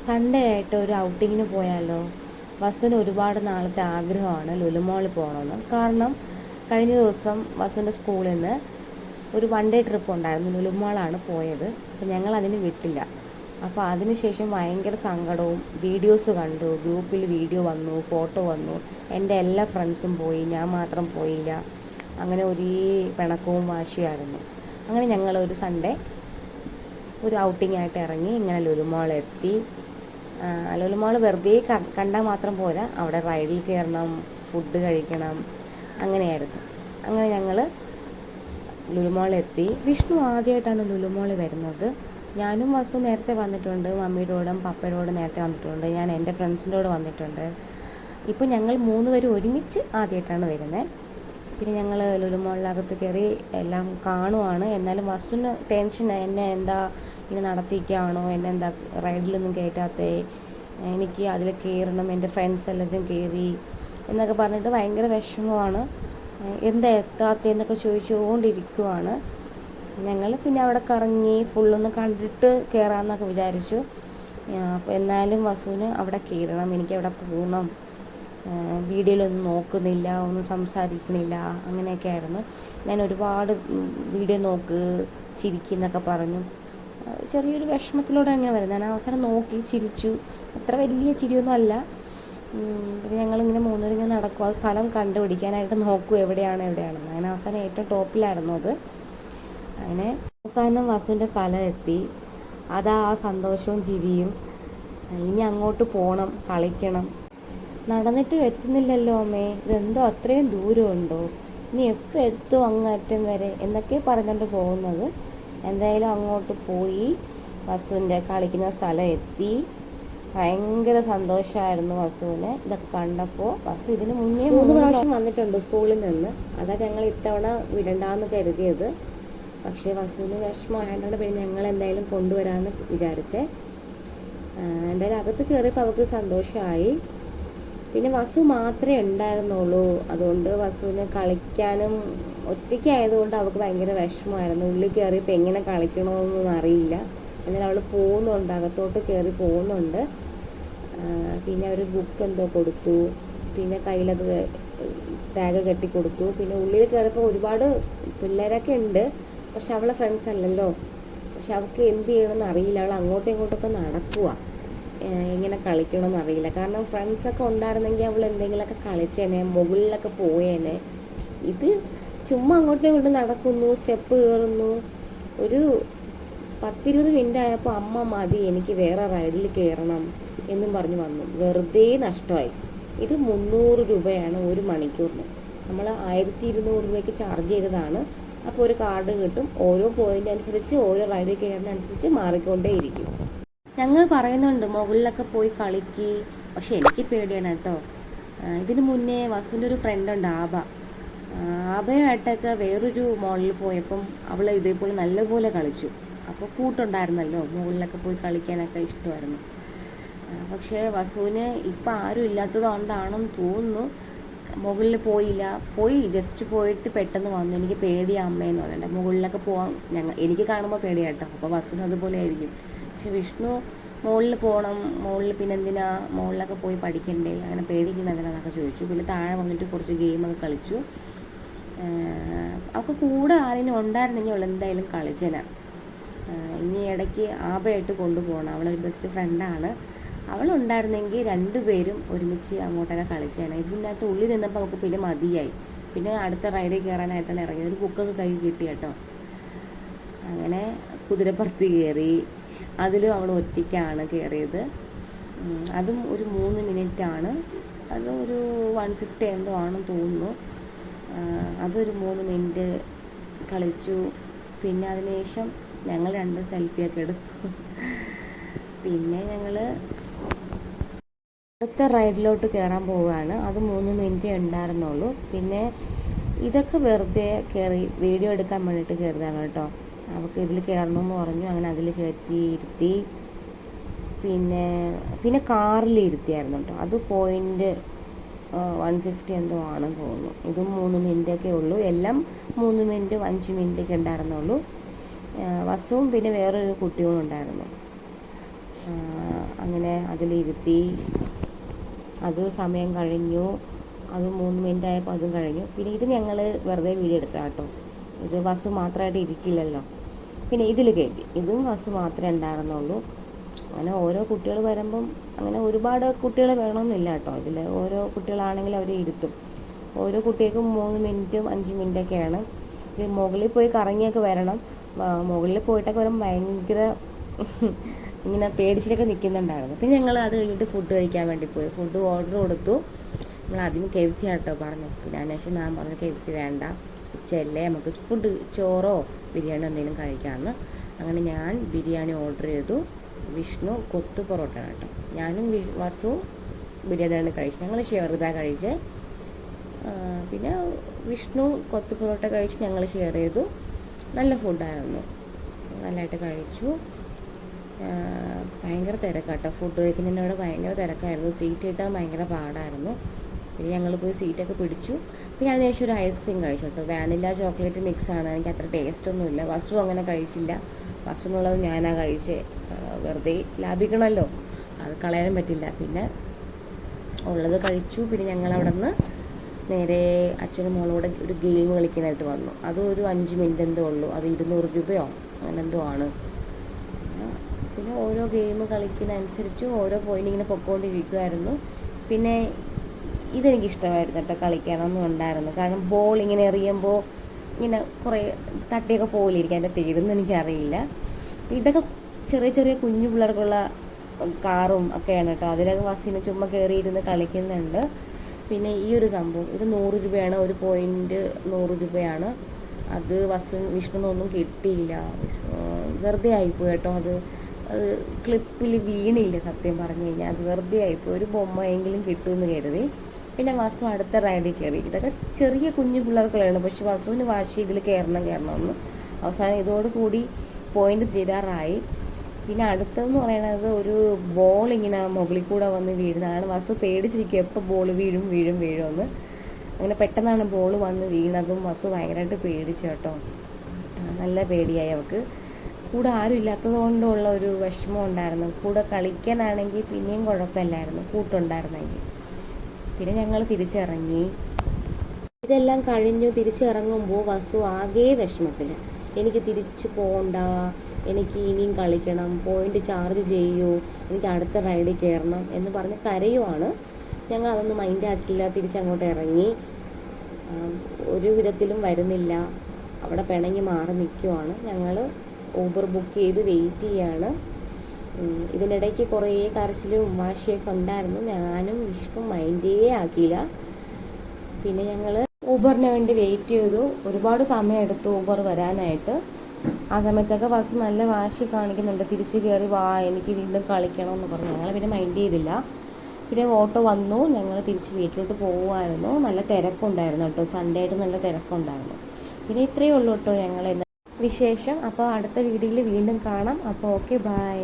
Sunday ആയിട്ട് ഒരു ഔട്ടിങ്ങിന് പോയാലോ? വസുവിന് ഒരുപാട് നാളത്തെ ആഗ്രഹമാണ് ലുലു മോളിൽ പോകണമെന്ന്. കാരണം കഴിഞ്ഞ ദിവസം വസുവിൻ്റെ സ്കൂളിൽ നിന്ന് ഒരു വൺ ഡേ ട്രിപ്പ് ഉണ്ടായിരുന്നു. ലുലു മോളാണ് പോയത്. അപ്പോൾ ഞങ്ങൾ അതിന് വിട്ടില്ല. അപ്പോൾ അതിനുശേഷം ഭയങ്കര സങ്കടവും, വീഡിയോസ് കണ്ടു, ഗ്രൂപ്പിൽ വീഡിയോ വന്നു, ഫോട്ടോ വന്നു, എൻ്റെ എല്ലാ ഫ്രണ്ട്സും പോയി, ഞാൻ മാത്രം പോയില്ല. അങ്ങനെ ഒരേ പിണക്കവും വാശിയായിരുന്നു. അങ്ങനെ ഞങ്ങളൊരു സൺഡേ ഒരു ഔട്ടിംഗ് ആയിട്ട് ഇറങ്ങി. ഇങ്ങനെ ലുലു മോളെത്തി. ലുലു മോൾ വെറുതെ കണ്ടാൽ മാത്രം പോരാ, അവിടെ റൈഡിൽ കയറണം, ഫുഡ് കഴിക്കണം, അങ്ങനെയായിരുന്നു. അങ്ങനെ ഞങ്ങൾ ലുലു മോളെത്തി. വിഷ്ണു ആദ്യമായിട്ടാണ് ലുലു മോളിൽ വരുന്നത്. ഞാനും വസു നേരത്തെ വന്നിട്ടുണ്ട്, മമ്മിയുടെ കൂടെ പപ്പയുടെ കൂടെ നേരത്തെ വന്നിട്ടുണ്ട്, ഞാൻ എൻ്റെ ഫ്രണ്ട്സിൻ്റെ കൂടെ വന്നിട്ടുണ്ട്. ഇപ്പോൾ ഞങ്ങൾ 3 പേരും ഒരുമിച്ച് ആദ്യമായിട്ടാണ് വരുന്നത്. പിന്നെ ഞങ്ങൾ ലുലു മോളിനകത്ത് കയറി എല്ലാം കാണുവാണ്. എന്നാലും വസുവിന് ടെൻഷൻ, എന്നെ എന്താ ഇനി നടത്തിക്കാണോ, എന്നെ എന്താ റൈഡിലൊന്നും കയറ്റാത്തേ, എനിക്ക് അതിൽ കയറണം, എൻ്റെ ഫ്രണ്ട്സ് എല്ലാവരും കയറി എന്നൊക്കെ പറഞ്ഞിട്ട് ഭയങ്കര വിഷമമാണ്. എന്താ എത്താത്തതെന്നൊക്കെ ചോദിച്ചുകൊണ്ടിരിക്കുവാണ്. ഞങ്ങൾ പിന്നെ അവിടെ കറങ്ങി ഫുള്ളൊന്ന് കണ്ടിട്ട് കയറാമെന്നൊക്കെ വിചാരിച്ചു. എന്നാലും വസുവിന് അവിടെ കയറണം, എനിക്കവിടെ പോകണം, വീഡിയോയിലൊന്നും നോക്കുന്നില്ല, ഒന്നും സംസാരിക്കണില്ല, അങ്ങനെയൊക്കെ ആയിരുന്നു. ഞാൻ ഒരുപാട് വീഡിയോ നോക്ക്, ചിരിക്കുന്നൊക്കെ പറഞ്ഞു. ചെറിയൊരു വിഷമത്തിലൂടെ അങ്ങനെ വരുന്നത്. ഞാൻ അവസാനം നോക്കി ചിരിച്ചു. അത്ര വലിയ ചിരിയൊന്നും അല്ല. പിന്നെ ഞങ്ങളിങ്ങനെ 3 പേരും ഇങ്ങനെ നടക്കും, ആ സ്ഥലം കണ്ടുപിടിക്കാനായിട്ട് നോക്കും എവിടെയാണെന്ന്. അങ്ങനെ അവസാനം ഏറ്റവും ടോപ്പിലായിരുന്നു അത്. അങ്ങനെ അവസാനം വസുവിൻ്റെ സ്ഥലം എത്തി. അതാ ആ സന്തോഷവും ചിരിയും. ഇനി അങ്ങോട്ട് പോകണം, കളിക്കണം. നടന്നിട്ടും എത്തുന്നില്ലല്ലോ അമ്മേ, ഇതെന്തോ അത്രയും ദൂരമുണ്ടോ, ഇനി എപ്പോൾ എത്തും അങ്ങറ്റം വരെ എന്നൊക്കെ പറഞ്ഞുകൊണ്ട് പോകുന്നത്. എന്തായാലും അങ്ങോട്ട് പോയി, വസുവിൻ്റെ കളിക്കുന്ന സ്ഥലം എത്തി. ഭയങ്കര സന്തോഷമായിരുന്നു വസുവിന് ഇതൊക്കെ കണ്ടപ്പോൾ. വസു ഇതിന് മുന്നേ 3 പ്രാവശ്യം വന്നിട്ടുണ്ട് സ്കൂളിൽ നിന്ന്. അതാ ഞങ്ങൾ ഇത്തവണ വിടണ്ടാന്ന് കരുതിയത്. പക്ഷേ വസുവിന് വിഷമമായതുകൊണ്ട് പിന്നെ ഞങ്ങൾ എന്തായാലും കൊണ്ടുവരാമെന്ന് വിചാരിച്ചേ. എന്തായാലും അകത്ത് കയറിയപ്പോൾ അവൾക്ക് സന്തോഷമായി. പിന്നെ വസു മാത്രമേ ഉണ്ടായിരുന്നുള്ളൂ. അതുകൊണ്ട് വസുവിന് കളിക്കാനും ഒറ്റയ്ക്കായതുകൊണ്ട് അവൾക്ക് ഭയങ്കര വിഷമമായിരുന്നു. ഉള്ളിൽ കയറിയപ്പോൾ എങ്ങനെ കളിക്കണമെന്നൊന്നും അറിയില്ല. എന്നാലും അവൾ പോകുന്നുണ്ട്, അകത്തോട്ട് കയറി പോകുന്നുണ്ട്. പിന്നെ അവർ ബുക്ക് എന്തോ കൊടുത്തു, പിന്നെ കയ്യിലത് ടാഗ് കെട്ടി കൊടുത്തു. പിന്നെ ഉള്ളിൽ കയറിയപ്പോൾ ഒരുപാട് പിള്ളേരൊക്കെ ഉണ്ട്, പക്ഷെ അവളെ ഫ്രണ്ട്സ് അല്ലല്ലോ. പക്ഷെ അവൾക്ക് എന്ത് ചെയ്യണമെന്ന് അറിയില്ല. അവൾ അങ്ങോട്ടും ഇങ്ങോട്ടൊക്കെ നടക്കുക, എങ്ങനെ കളിക്കണമെന്ന് അറിയില്ല. കാരണം ഫ്രണ്ട്സൊക്കെ ഉണ്ടായിരുന്നെങ്കിൽ അവൾ എന്തെങ്കിലുമൊക്കെ കളിച്ചേനെ, മുകളിലൊക്കെ പോയേനെ. ഇത് ചുമ്മാ അങ്ങോട്ടും ഇങ്ങോട്ടും നടക്കുന്നു, സ്റ്റെപ്പ് കയറുന്നു. ഒരു 10-20 മിനിറ്റ് ആയപ്പോൾ അമ്മ മതി, എനിക്ക് വേറെ റൈഡിൽ കയറണം എന്നും പറഞ്ഞ് വന്നു. വെറുതെ നഷ്ടമായി. ഇത് 300 രൂപയാണ് ഒരു മണിക്കൂറിന്. നമ്മൾ 1200 രൂപയ്ക്ക് ചാർജ് ചെയ്തതാണ്. അപ്പോൾ ഒരു കാർഡ് കിട്ടും, ഓരോ പോയിൻ്റ് അനുസരിച്ച് ഓരോ റൈഡിൽ കയറുന്നതനുസരിച്ച് മാറിക്കൊണ്ടേയിരിക്കും. ഞങ്ങൾ പറയുന്നുണ്ട് മുകളിലൊക്കെ പോയി കളിക്ക്, പക്ഷെ എനിക്ക് പേടിയാണ് കേട്ടോ. ഇതിന് മുന്നേ വസുവിൻ്റെ ഒരു ഫ്രണ്ടുണ്ട് ആബയുമായിട്ടൊക്കെ വേറൊരു മോളിൽ പോയപ്പം അവൾ ഇതേപോലെ നല്ലപോലെ കളിച്ചു. അപ്പോൾ കൂട്ടുണ്ടായിരുന്നല്ലോ, മുകളിലൊക്കെ പോയി കളിക്കാനൊക്കെ ഇഷ്ടമായിരുന്നു. പക്ഷേ വസുവിന് ഇപ്പം ആരും ഇല്ലാത്തത് കൊണ്ടാണെന്ന് തോന്നുന്നു മുകളിൽ പോയി ജസ്റ്റ് പോയിട്ട് പെട്ടെന്ന് വന്നു. എനിക്ക് പേടിയാണ് അമ്മയെന്ന് പറയണ്ട, മുകളിലൊക്കെ പോകാൻ എനിക്ക് കാണുമ്പോൾ പേടിയാട്ടോ. അപ്പോൾ വസുവിന് അതുപോലെ ആയിരിക്കും. പക്ഷെ വിഷ്ണു മുകളിൽ പോകണം, മുകളിൽ പിന്നെ എന്തിനാ മുകളിലൊക്കെ പോയി പഠിക്കണ്ടേ, അങ്ങനെ പേടിക്കുന്നതിനാന്നൊക്കെ ചോദിച്ചു. പിന്നെ താഴെ വന്നിട്ട് കുറച്ച് ഗെയിമൊക്കെ കളിച്ചു. അവൾക്ക് കൂടെ ആരെങ്കിലും ഉണ്ടായിരുന്നെങ്കിൽ അവൾ എന്തായാലും കളിച്ചേനെ. ഇനി ഇടയ്ക്ക് ആബയായിട്ട് കൊണ്ടുപോകണം, അവളൊരു ബെസ്റ്റ് ഫ്രണ്ടാണ്. അവളുണ്ടായിരുന്നെങ്കിൽ 2 പേരും ഒരുമിച്ച് അങ്ങോട്ടൊക്കെ കളിച്ചേനെ. ഇതിനകത്ത് ഉള്ളിൽ നിന്നപ്പോൾ അവൾക്ക് പിന്നെ മതിയായി. പിന്നെ അടുത്ത റൈഡിൽ കയറാനായിട്ടാണ് ഇറങ്ങിയത്. ഒരു ബുക്കൊക്കെ കയ്യിൽ കിട്ടി കേട്ടോ. അങ്ങനെ കുതിരപ്പുറത്ത് കയറി. അതിലും അവൾ ഒറ്റയ്ക്കാണ് കയറിയത്. അതും ഒരു 3 മിനിറ്റാണ്. അത് ഒരു 150 എന്തോ ആണെന്ന് തോന്നുന്നു. അതൊരു 3 മിനിറ്റ് കളിച്ചു. പിന്നെ അതിനുശേഷം ഞങ്ങൾ 2 സെൽഫിയൊക്കെ എടുത്തു. പിന്നെ ഞങ്ങൾ അടുത്ത റൈഡിലോട്ട് കയറാൻ പോവുകയാണ്. അത് 3 മിനിറ്റേ ഉണ്ടായിരുന്നുള്ളൂ. പിന്നെ ഇതൊക്കെ വെറുതെ കയറി വീഡിയോ എടുക്കാൻ വേണ്ടിയിട്ട് കയറിയതാണ് കേട്ടോ. അവൾക്ക് ഇതിൽ കയറണമെന്ന് പറഞ്ഞു. അങ്ങനെ അതിൽ ഇരുത്തി. പിന്നെ കാറിൽ ഇരുത്തിയായിരുന്നു കേട്ടോ. അത് പോയിൻ്റ് 150 എന്തോ ആണെന്ന് തോന്നുന്നു. ഇതും 3 മിനിറ്റൊക്കെ ഉള്ളൂ. എല്ലാം 3 മിനിറ്റ് 5 മിനിറ്റൊക്കെ ഉണ്ടായിരുന്നുള്ളൂ. വസുവും പിന്നെ വേറൊരു കുട്ടികളും ഉണ്ടായിരുന്നു. അങ്ങനെ അതിലിരുത്തി. അത് സമയം കഴിഞ്ഞു. അത് 3 മിനിറ്റ് ആയപ്പോൾ അതും കഴിഞ്ഞു. പിന്നെ ഇത് ഞങ്ങൾ വെറുതെ വീഡിയോ എടുത്തതാണ് കേട്ടോ. ഇത് വസു മാത്രമായിട്ട് ഇരിക്കില്ലല്ലോ. പിന്നെ ഇതിൽ കയറ്റി. ഇതും വസു മാത്രമേ ഉണ്ടായിരുന്നുള്ളൂ. അങ്ങനെ ഓരോ കുട്ടികൾ വരുമ്പം അങ്ങനെ ഒരുപാട് കുട്ടികൾ വേണമെന്നില്ല കേട്ടോ. ഇതിൽ ഓരോ കുട്ടികളാണെങ്കിൽ അവർ ഇരുത്തും. ഓരോ കുട്ടികൾക്കും 3 മിനിറ്റും 5 മിനിറ്റൊക്കെയാണ്. ഇത് മുകളിൽ പോയി കറങ്ങിയൊക്കെ വരണം. മുകളിൽ പോയിട്ടൊക്കെ വരുമ്പോൾ ഭയങ്കര ഇങ്ങനെ പേടിച്ചിട്ടൊക്കെ നിൽക്കുന്നുണ്ടായിരുന്നു. പിന്നെ ഞങ്ങൾ അത് കഴിഞ്ഞിട്ട് ഫുഡ് കഴിക്കാൻ വേണ്ടി പോയി. ഫുഡ് ഓർഡർ കൊടുത്തു. നമ്മൾ ആദ്യം KFC ആട്ടോ പറഞ്ഞു. പിന്നെ അതിനുശേഷം ഞാൻ പറഞ്ഞു KFC വേണ്ട, ഉച്ചയല്ലേ, നമുക്ക് ഫുഡ് ചോറോ ബിരിയാണി എന്തെങ്കിലും കഴിക്കാമെന്ന്. അങ്ങനെ ഞാൻ ബിരിയാണി ഓർഡർ ചെയ്തു. വിഷ്ണു കൊത്തു പൊറോട്ട കേട്ടോ. ഞാനും വസു ബിരിയാണിയാണ് കഴിച്ചത്. ഞങ്ങൾ ഷെയർ ചെയ്താണ് കഴിച്ചത്. പിന്നെ വിഷ്ണു കൊത്തു പൊറോട്ട കഴിച്ച് ഞങ്ങൾ ഷെയർ ചെയ്തു. നല്ല ഫുഡായിരുന്നു, നല്ലതായിട്ട് കഴിച്ചു. ഭയങ്കര തിരക്കാട്ടോ. ഫുഡ് കഴിക്കുന്നതിൻ്റെ അവിടെ ഭയങ്കര തിരക്കായിരുന്നു. സീറ്റ് കിട്ടാൻ ഭയങ്കര പാടായിരുന്നു. പിന്നെ ഞങ്ങൾ പോയി സീറ്റൊക്കെ പിടിച്ചു. പിന്നെ അതിനുശേഷം ഒരു ഐസ്ക്രീം കഴിച്ചു കേട്ടോ. വാനില ചോക്ലേറ്റ് മിക്സാണ്. എനിക്ക് അത്ര ടേസ്റ്റൊന്നുമില്ല. വസു അങ്ങനെ കഴിച്ചില്ല. വസുന്നുള്ളത് ഞാനാണ് കഴിച്ചത്. വെറുതെ ലാഭിക്കണമല്ലോ, അത് കളയാനും പറ്റില്ല. പിന്നെ ഉള്ളത് കഴിച്ചു. പിന്നെ ഞങ്ങളവിടെ നിന്ന് നേരെ അച്ഛനും മോളോടെ ഒരു ഗെയിം കളിക്കാനായിട്ട് വന്നു. അത് ഒരു 5 മിനിറ്റ് എന്തോ ഉള്ളൂ. അത് 200 രൂപയോ അങ്ങനെ എന്തോ ആണ്. പിന്നെ ഓരോ ഗെയിം കളിക്കുന്നതനുസരിച്ച് ഓരോ പോയിന്റ് ഇങ്ങനെ പൊക്കോണ്ടിരിക്കുമായിരുന്നു. പിന്നെ ഇതെനിക്ക് ഇഷ്ടമായിരുന്നു കേട്ടോ, കളിക്കാനൊന്നും ഉണ്ടായിരുന്നു. കാരണം ബോൾ ഇങ്ങനെ എറിയുമ്പോൾ ഇങ്ങനെ കുറേ തട്ടിയൊക്കെ പോലിരിക്കും. അതിൻ്റെ പേരൊന്നും എനിക്കറിയില്ല. ഇതൊക്കെ ചെറിയ ചെറിയ കുഞ്ഞു പിള്ളേർക്കുള്ള കാറും ഒക്കെയാണ് കേട്ടോ. അതിലൊക്കെ വസിന് ചുമ്മാ കയറിയിരുന്ന് കളിക്കുന്നുണ്ട്. പിന്നെ ഈ ഒരു സംഭവം ഇത് 100 രൂപയാണ്. ഒരു പോയിന്റ് 100 രൂപയാണ്. അത് വിഷ്ണുവിനൊന്നും കിട്ടിയില്ല. വെറുതെ ആയിപ്പോയി കേട്ടോ. അത് ക്ലിപ്പിൽ വീണില്ല. സത്യം പറഞ്ഞു കഴിഞ്ഞാൽ അത് വെറുതെ ആയിപ്പോയി. ഒരു ബൊമ്മയെങ്കിലും കിട്ടുമെന്ന് കരുതി. പിന്നെ വസു അടുത്ത റൈഡിൽ കയറി. ഇതൊക്കെ ചെറിയ കുഞ്ഞു പിള്ളേർക്കുള്ളതാണ്. പക്ഷെ വസുവിന് വാശി ഇതിൽ കയറണമെന്ന്. അവസാനം ഇതോടുകൂടി പോയിന്റ് തീരാറായി. പിന്നെ അടുത്തതെന്ന് പറയുന്നത് ഒരു ബോൾ ഇങ്ങനെ മുകളിൽ കൂടെ വന്ന് വീഴുന്നതാണ്. വസു പേടിച്ചിരിക്കും എപ്പോൾ ബോൾ വീഴുമെന്ന്. അങ്ങനെ പെട്ടെന്നാണ് ബോൾ വന്ന് വീണതും വസു ഭയങ്കരമായിട്ട് പേടിച്ചു കേട്ടോ. നല്ല പേടിയായി അവൾക്ക്. കൂടെ ആരും ഇല്ലാത്തത് കൊണ്ടുള്ള ഒരു വിഷമം ഉണ്ടായിരുന്നു. കൂടെ കളിക്കാനാണെങ്കിൽ പിന്നെയും കുഴപ്പമില്ലായിരുന്നു, കൂട്ടുണ്ടായിരുന്നെങ്കിൽ. പിന്നെ ഞങ്ങൾ തിരിച്ചിറങ്ങി. ഇതെല്ലാം കഴിഞ്ഞു തിരിച്ചിറങ്ങുമ്പോൾ വസു ആകെ വിഷമത്തിൽ. എനിക്ക് തിരിച്ചു പോകണ്ട, എനിക്ക് ഇനിയും കളിക്കണം, പോയിന്റ് ചാർജ് ചെയ്യൂ, എനിക്ക് അടുത്ത റൈഡിൽ കയറണം എന്ന് പറഞ്ഞ് കരയുവാണ്. ഞങ്ങൾ അതൊന്നും മൈൻഡ് ആക്കിയില്ല. തിരിച്ചങ്ങോട്ട് ഇറങ്ങി. ഒരു വിധത്തിലും വരുന്നില്ല. അവിടെ പിണങ്ങി മാറി നിൽക്കുവാണ്. ഞങ്ങൾ ഊബർ ബുക്ക് ചെയ്ത് വെയിറ്റ് ചെയ്യാണ്. ഇതിനിടയ്ക്ക് കുറേ കരച്ചിലും വാശിയൊക്കെ ഉണ്ടായിരുന്നു. ഞാനും വിഷ്ണു മൈൻഡേ ആക്കിയില്ല. പിന്നെ ഞങ്ങൾ ഊബറിന് വേണ്ടി വെയിറ്റ് ചെയ്തു. ഒരുപാട് സമയം എടുത്തു ഊബർ വരാനായിട്ട്. ആ സമയത്തൊക്കെ വസു നല്ല വാശി കാണിക്കുന്നുണ്ട്. തിരിച്ച് കയറി വാ, എനിക്ക് വീണ്ടും കളിക്കണം എന്ന് പറഞ്ഞു. ഞങ്ങൾ പിന്നെ മൈൻഡ് ചെയ്തില്ല. പിന്നെ ഓട്ടോ വന്നു. ഞങ്ങൾ തിരിച്ച് വീട്ടിലോട്ട് പോകുമായിരുന്നു. നല്ല തിരക്കുണ്ടായിരുന്നു കേട്ടോ. സൺഡേ ആയിട്ട് നല്ല തിരക്കുണ്ടായിരുന്നു. പിന്നെ ഇത്രയേ ഉള്ളൂ കേട്ടോ ഞങ്ങൾ വിശേഷം. അപ്പോൾ അടുത്ത വീഡിയോയിൽ വീണ്ടും കാണാം. അപ്പോൾ ഓക്കെ, ബൈ.